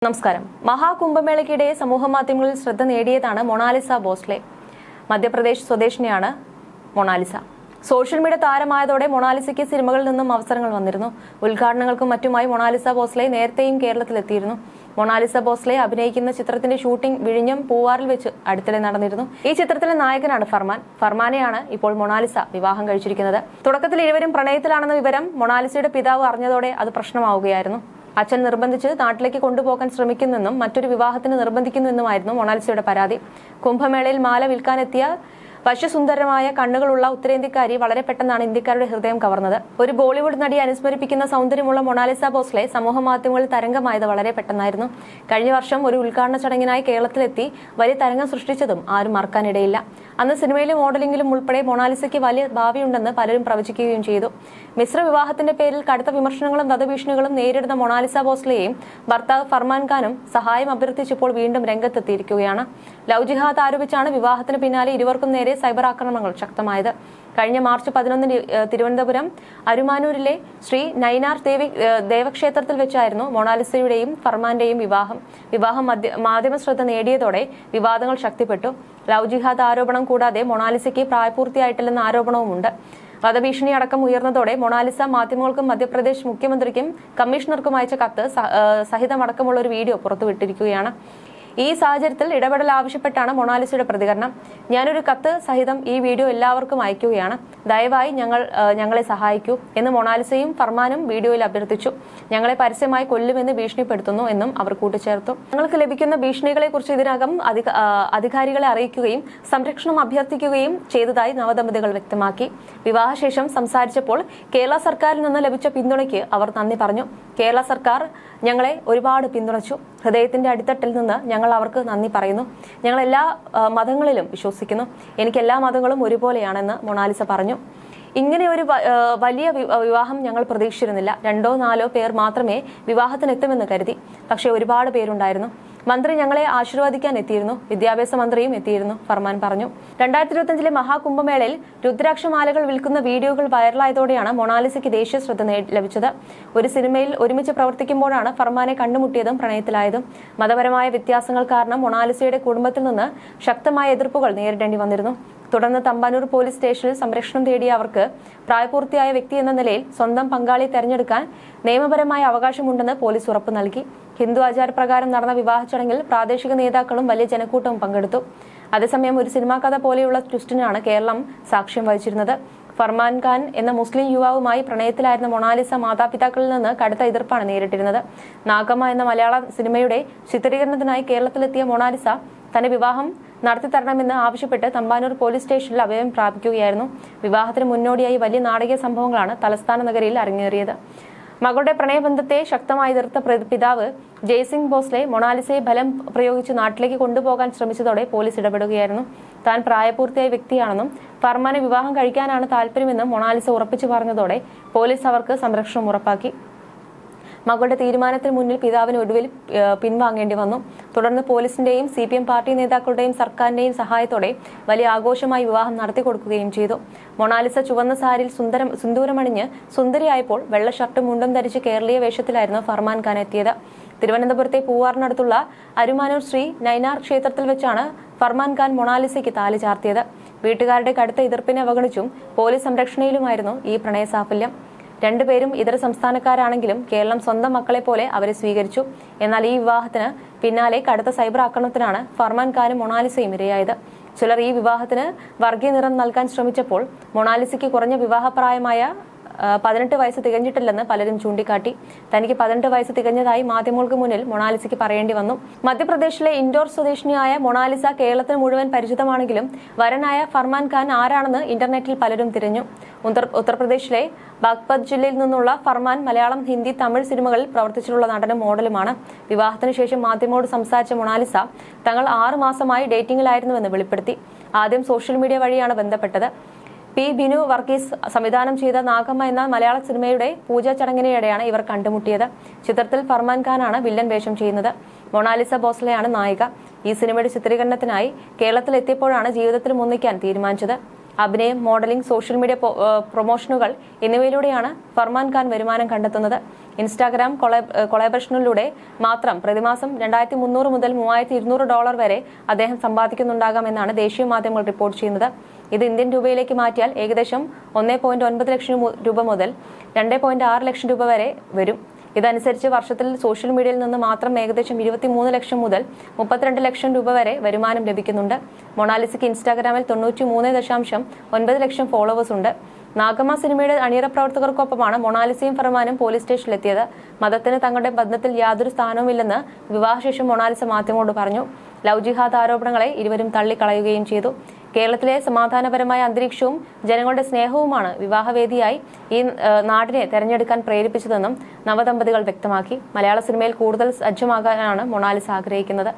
നമസ്കാരം. മഹാകുംഭമേളയ്ക്കിടെ സമൂഹമാധ്യമങ്ങളിൽ ശ്രദ്ധ നേടിയതാണ് മൊണാലിസ ബോസ്ലെ. മധ്യപ്രദേശ് സ്വദേശിനിയാണ് മൊണാലിസ. സോഷ്യൽ മീഡിയ താരമായതോടെ മൊണാലിസയ്ക്ക് സിനിമകളിൽ നിന്നും അവസരങ്ങൾ വന്നിരുന്നു. ഉദ്ഘാടനങ്ങൾക്കും മറ്റുമായി മൊണാലിസ ബോസ്ലെ നേരത്തെയും കേരളത്തിലെത്തിയിരുന്നു. മൊണാലിസ ബോസ്ലെ അഭിനയിക്കുന്ന ചിത്രത്തിന്റെ ഷൂട്ടിംഗ് വിഴിഞ്ഞം പൂവാറിൽ വെച്ച് അടുത്തിടെ നടന്നിരുന്നു. ഈ ചിത്രത്തിലെ നായകനാണ് ഫർമാൻ. ഫർമാനെയാണ് ഇപ്പോൾ മൊണാലിസ വിവാഹം കഴിച്ചിരിക്കുന്നത്. തുടക്കത്തിൽ ഇരുവരും പ്രണയത്തിലാണെന്ന വിവരം മൊണാലിസയുടെ പിതാവ് അറിഞ്ഞതോടെ അത് പ്രശ്നമാവുകയായിരുന്നു. അച്ഛൻ നിർബന്ധിച്ച് നാട്ടിലേക്ക് കൊണ്ടുപോകാൻ ശ്രമിക്കുന്നെന്നും മറ്റൊരു വിവാഹത്തിന് നിർബന്ധിക്കുന്നുവെന്നുമായിരുന്നു മൊണാലിസയുടെ പരാതി. കുംഭമേളയിൽ മാല വിൽക്കാനെത്തിയ വശ്യസുന്ദരമായ കണ്ണുകളുള്ള ഉത്തരേന്ത്യക്കാരി വളരെ പെട്ടെന്നാണ് ഇന്ത്യക്കാരുടെ ഹൃദയം കവർന്നത്. ഒരു ബോളിവുഡ് നടിയെ അനുസ്മരിപ്പിക്കുന്ന സൗന്ദര്യമുള്ള മൊണാലിസ ബോസ്ലെ സമൂഹമാധ്യമങ്ങളിൽ തരംഗമായത് വളരെ പെട്ടെന്നായിരുന്നു. കഴിഞ്ഞ വർഷം ഒരു ഉദ്ഘാടന ചടങ്ങിനായി കേരളത്തിലെത്തി വലിയ തരംഗം സൃഷ്ടിച്ചതും ആരും മറക്കാനിടയില്ല. അന്ന് സിനിമയിലും മോഡലിംഗിലും ഉൾപ്പെടെ മൊണാലിസയ്ക്ക് വലിയ ഭാവിയുണ്ടെന്ന് പലരും പ്രവചിക്കുകയും ചെയ്തു. മിശ്ര വിവാഹത്തിന്റെ പേരിൽ കടുത്ത വിമർശനങ്ങളും വധഭീഷണികളും നേരിടുന്ന മൊണാലിസ ബോസ്ലെയും ഭർത്താവ് ഫർമാൻ ഖാനും സഹായം അഭ്യർത്ഥിച്ചപ്പോൾ വീണ്ടും രംഗത്തെത്തിയിരിക്കുകയാണ്. ലവ് ജിഹാദ് ആരോപിച്ചാണ് വിവാഹത്തിന് പിന്നാലെ ഇരുവർക്കും നേരെ സൈബർ ആക്രമണങ്ങൾ ശക്തമായത്. കഴിഞ്ഞ മാർച്ച് 11 തിരുവനന്തപുരം അരുമാനൂരിലെ ശ്രീ നൈനാർ ദേവക്ഷേത്രത്തിൽ വെച്ചായിരുന്നു മൊണാലിസയുടെയും ഫർമാന്റെയും വിവാഹം മാധ്യമ ശ്രദ്ധ നേടിയതോടെ വിവാദങ്ങൾ ശക്തിപ്പെട്ടു. ലവ് ജിഹാദ് ആരോപണം കൂടാതെ മൊണാലിസയ്ക്ക് പ്രായപൂർത്തിയായിട്ടില്ലെന്ന ആരോപണവുമുണ്ട്. വധഭീഷണി അടക്കം ഉയർന്നതോടെ മൊണാലിസ മാധ്യമങ്ങൾക്കും മധ്യപ്രദേശ് മുഖ്യമന്ത്രിക്കും കമ്മീഷണർക്കും അയച്ച കത്ത് സഹിതമടക്കമുള്ള ഒരു വീഡിയോ പുറത്തുവിട്ടിരിക്കുകയാണ്. ഈ സാഹചര്യത്തിൽ ഇടപെടൽ ആവശ്യപ്പെട്ടാണ് മൊണാലിസയുടെ പ്രതികരണം. ഞാനൊരു കത്ത് സഹിതം ഈ വീഡിയോ എല്ലാവർക്കും അയക്കുകയാണ്. ദയവായി ഞങ്ങളെ സഹായിക്കൂ എന്ന് മൊണാലിസയും ഫർമാനും വീഡിയോയിൽ അഭ്യർത്ഥിച്ചു. ഞങ്ങളെ പരസ്യമായി കൊല്ലുമെന്ന് ഭീഷണിപ്പെടുത്തുന്നു എന്നും അവർ കൂട്ടിച്ചേർത്തു. ഞങ്ങൾക്ക് ലഭിക്കുന്ന ഭീഷണികളെക്കുറിച്ച് ഇതിനകം അധികാരികളെ അറിയിക്കുകയും സംരക്ഷണം അഭ്യർത്ഥിക്കുകയും ചെയ്തതായി നവദമ്പതികൾ വ്യക്തമാക്കി. വിവാഹശേഷം സംസാരിച്ചപ്പോൾ കേരള സർക്കാരിൽ നിന്ന് ലഭിച്ച പിന്തുണയ്ക്ക് അവർ നന്ദി പറഞ്ഞു. കേരള സർക്കാർ ഞങ്ങളെ ഒരുപാട് പിന്തുണച്ചു. ഹൃദയത്തിന്റെ അടിത്തട്ടിൽ നിന്ന് ഞങ്ങൾ അവർക്ക് നന്ദി പറയുന്നു. ഞങ്ങൾ എല്ലാ മതങ്ങളിലും വിശ്വസിക്കുന്നു. എനിക്ക് എല്ലാ മതങ്ങളും ഒരുപോലെയാണെന്ന് മൊണാലിസ പറഞ്ഞു. ഇങ്ങനെ ഒരു വലിയ വിവാഹം ഞങ്ങൾ പ്രതീക്ഷിച്ചിരുന്നില്ല. 2-4 പേർ മാത്രമേ വിവാഹത്തിനെത്തുമെന്ന് കരുതി. പക്ഷേ ഒരുപാട് പേരുണ്ടായിരുന്നു. മന്ത്രി ഞങ്ങളെ ആശീർവദിക്കാൻ എത്തിയിരുന്നു. വിദ്യാഭ്യാസ മന്ത്രിയും എത്തിയിരുന്നു, ഫർമാൻ പറഞ്ഞു. 2025 മഹാകുംഭമേളയിൽ രുദ്രാക്ഷമാലകൾ വിൽക്കുന്ന വീഡിയോകൾ വൈറലായതോടെയാണ് മൊണാലിസയ്ക്ക് ദേശീയ ശ്രദ്ധ ലഭിച്ചത്. ഒരു സിനിമയിൽ ഒരുമിച്ച് പ്രവർത്തിക്കുമ്പോഴാണ് ഫർമാനെ കണ്ടുമുട്ടിയതും പ്രണയത്തിലായതും. മതപരമായ വ്യത്യാസങ്ങൾ കാരണം മൊണാലിസയുടെ കുടുംബത്തിൽ നിന്ന് ശക്തമായ എതിർപ്പുകൾ നേരിടേണ്ടി വന്നിരുന്നു. തുടർന്ന് തമ്പാനൂർ പോലീസ് സ്റ്റേഷനിൽ സംരക്ഷണം തേടിയ അവർക്ക് പ്രായപൂർത്തിയായ വ്യക്തി എന്ന നിലയിൽ സ്വന്തം പങ്കാളിയെ തെരഞ്ഞെടുക്കാൻ നിയമപരമായ അവകാശമുണ്ടെന്ന് പോലീസ് ഉറപ്പു നൽകി. ഹിന്ദു ആചാരപ്രകാരം നടന്ന വിവാഹ ചടങ്ങിൽ പ്രാദേശിക നേതാക്കളും വലിയ ജനക്കൂട്ടവും പങ്കെടുത്തു. അതേസമയം ഒരു സിനിമാ കഥ പോലെയുള്ള ട്വിസ്റ്റിനാണ് കേരളം സാക്ഷ്യം വഹിച്ചിരുന്നത്. ഫർമാൻ ഖാൻ എന്ന മുസ്ലിം യുവാവുമായി പ്രണയത്തിലായിരുന്ന മൊണാലിസ മാതാപിതാക്കളിൽ നിന്ന് കടുത്ത എതിർപ്പാണ് നേരിട്ടിരുന്നത്. നാഗമ്മ എന്ന മലയാള സിനിമയുടെ ചിത്രീകരണത്തിനായി കേരളത്തിലെത്തിയ മൊണാലിസ തന്റെ വിവാഹം നടത്തിത്തരണമെന്ന് ആവശ്യപ്പെട്ട് തമ്പാനൂർ പോലീസ് സ്റ്റേഷനിൽ അഭയം പ്രാപിക്കുകയായിരുന്നു. വിവാഹത്തിന് മുന്നോടിയായി വലിയ നാടകീയ സംഭവങ്ങളാണ് തലസ്ഥാന നഗരിയിൽ അരങ്ങേറിയത്. മകളുടെ പ്രണയബന്ധത്തെ ശക്തമായി എതിർത്ത പിതാവ് ജയ്സിംഗ് ബോസ്ലെ മൊണാലിസയെ ബലം പ്രയോഗിച്ച് നാട്ടിലേക്ക് കൊണ്ടുപോകാൻ ശ്രമിച്ചതോടെ പോലീസ് ഇടപെടുകയായിരുന്നു. താൻ പ്രായപൂർത്തിയായ വ്യക്തിയാണെന്നും ഫർമാനെ വിവാഹം കഴിക്കാനാണ് താല്പര്യമെന്നും മൊണാലിസ ഉറപ്പിച്ചു പറഞ്ഞതോടെ പോലീസ് അവർക്ക് സംരക്ഷണം ഉറപ്പാക്കി. മകളുടെ തീരുമാനത്തിന് മുന്നിൽ പിതാവിന് ഒടുവിൽ പിൻവാങ്ങേണ്ടി വന്നു. തുടർന്ന് പോലീസിന്റെയും CPM പാർട്ടി നേതാക്കളുടെയും സർക്കാരിന്റെയും സഹായത്തോടെ വലിയ ആഘോഷമായി വിവാഹം നടത്തിക്കൊടുക്കുകയും ചെയ്തു. മൊണാലിസ ചുവന്ന സാരിയിൽ സിന്ദൂരമണിഞ്ഞ് സുന്ദരിയായപ്പോൾ വെള്ള ഷർട്ടും മുണ്ടും ധരിച്ച് കേരളീയ വേഷത്തിലായിരുന്നു ഫർമാൻ ഖാൻ എത്തിയത്. തിരുവനന്തപുരത്തെ പൂവാറിനടുത്തുള്ള അരുമാനൂർ ശ്രീ നൈനാർ ക്ഷേത്രത്തിൽ വെച്ചാണ് ഫർമാൻ ഖാൻ മൊണാലിസയ്ക്ക് താലി ചാർത്തിയത്. വീട്ടുകാരുടെ കടുത്ത എതിർപ്പിനെ അവഗണിച്ചും പോലീസ് സംരക്ഷണയിലുമായിരുന്നു ഈ പ്രണയ സാഫല്യം. രണ്ടുപേരും ഇതര സംസ്ഥാനക്കാരാണെങ്കിലും കേരളം സ്വന്തം മക്കളെ പോലെ അവരെ സ്വീകരിച്ചു. എന്നാൽ ഈ വിവാഹത്തിന് പിന്നാലെ കടുത്ത സൈബർ ആക്രമണത്തിനാണ് ഫർമാൻ ഖാനും മൊണാലിസയും ഇരയായത്. ചിലർ ഈ വിവാഹത്തിന് വർഗീയ നിറം നൽകാൻ ശ്രമിച്ചപ്പോൾ മൊണാലിസയ്ക്ക് കുറഞ്ഞ വിവാഹപ്രായമായ 18 വയസ്സ് തികഞ്ഞിട്ടില്ലെന്ന് പലരും ചൂണ്ടിക്കാട്ടി. തനിക്ക് 18 വയസ്സ് തികഞ്ഞതായി മാധ്യമങ്ങൾക്ക് മുന്നിൽ മൊണാലിസയ്ക്ക് പറയേണ്ടി വന്നു. മധ്യപ്രദേശിലെ ഇൻഡോർ സ്വദേശിനിയായ മൊണാലിസ കേരളത്തിന് മുഴുവൻ പരിചിതമാണെങ്കിലും വരനായ ഫർമാൻ ഖാൻ ആരാണെന്ന് ഇന്റർനെറ്റിൽ പലരും തിരഞ്ഞു. ഉത്തർപ്രദേശിലെ ബാഗ്പത് ജില്ലയിൽ നിന്നുള്ള ഫർമാൻ മലയാളം, ഹിന്ദി, തമിഴ് സിനിമകളിൽ പ്രവർത്തിച്ചിട്ടുള്ള നടനും മോഡലുമാണ്. വിവാഹത്തിന് ശേഷം മാധ്യമങ്ങളോട് സംസാരിച്ച മൊണാലിസ തങ്ങൾ 6 മാസമായി ഡേറ്റിംഗിലായിരുന്നുവെന്ന് വെളിപ്പെടുത്തി. ആദ്യം സോഷ്യൽ മീഡിയ വഴിയാണ് ബന്ധപ്പെട്ടത്. P. ബിനു വർഗീസ് സംവിധാനം ചെയ്ത നാഗമ്മ എന്ന മലയാള സിനിമയുടെ പൂജാ ചടങ്ങിനിടെയാണ് ഇവർ കണ്ടുമുട്ടിയത്. ചിത്രത്തിൽ ഫർമാൻ ഖാനാണ് വില്ലൻ വേഷം ചെയ്യുന്നത്. മൊണാലിസ ബോസ്ലെയാണ് നായിക. ഈ സിനിമയുടെ ചിത്രീകരണത്തിനായി കേരളത്തിലെത്തിയപ്പോഴാണ് ജീവിതത്തിൽ ഒന്നിക്കാൻ തീരുമാനിച്ചത്. അഭിനയം, മോഡലിംഗ്, സോഷ്യൽ മീഡിയ പ്രൊമോഷനുകൾ എന്നിവയിലൂടെയാണ് ഫർമാൻ ഖാൻ വരുമാനം കണ്ടെത്തുന്നത്. ഇൻസ്റ്റാഗ്രാം കൊളാബറേഷനിലൂടെ മാത്രം പ്രതിമാസം $2,300 മുതൽ $3,200 വരെ അദ്ദേഹം സമ്പാദിക്കുന്നുണ്ടാകാമെന്നാണ് ദേശീയ മാധ്യമങ്ങൾ റിപ്പോർട്ട് ചെയ്യുന്നത്. ഇത് ഇന്ത്യൻ രൂപയിലേക്ക് മാറ്റിയാൽ ഏകദേശം 1.9 ലക്ഷം രൂപ മുതൽ 2.6 ലക്ഷം രൂപ വരെ വരും. ഇതനുസരിച്ച് വർഷത്തിൽ സോഷ്യൽ മീഡിയയിൽ നിന്ന് മാത്രം ഏകദേശം 23 ലക്ഷം മുതൽ 32 ലക്ഷം രൂപ വരെ വരുമാനം ലഭിക്കുന്നുണ്ട്. മൊണാലിസയ്ക്ക് ഇൻസ്റ്റാഗ്രാമിൽ 93.9 ലക്ഷം ഫോളോവേഴ്സ് ഉണ്ട്. നാഗമ്മ സിനിമയുടെ അണിയറ പ്രവർത്തകർക്കൊപ്പമാണ് മൊണാലിസയും ഫർമാനും പോലീസ് സ്റ്റേഷനിലെത്തിയത്. മതത്തിന് തങ്ങളുടെ ബന്ധത്തിൽ യാതൊരു സ്ഥാനവുമില്ലെന്ന് വിവാഹശേഷം മൊണാലിസ മാധ്യമങ്ങളോട് പറഞ്ഞു. ലവ് ജിഹാദ് ആരോപണങ്ങളെ ഇരുവരും തള്ളിക്കളയുകയും ചെയ്തു. കേരളത്തിലെ സമാധാനപരമായ അന്തരീക്ഷവും ജനങ്ങളുടെ സ്നേഹവുമാണ് വിവാഹവേദിയായി ഈ നാടിനെ തെരഞ്ഞെടുക്കാൻ പ്രേരിപ്പിച്ചതെന്നും നവദമ്പതികൾ വ്യക്തമാക്കി. മലയാള സിനിമയിൽ കൂടുതൽ സജ്ജമാകാനാണ് മൊണാലിസ ആഗ്രഹിക്കുന്നത്.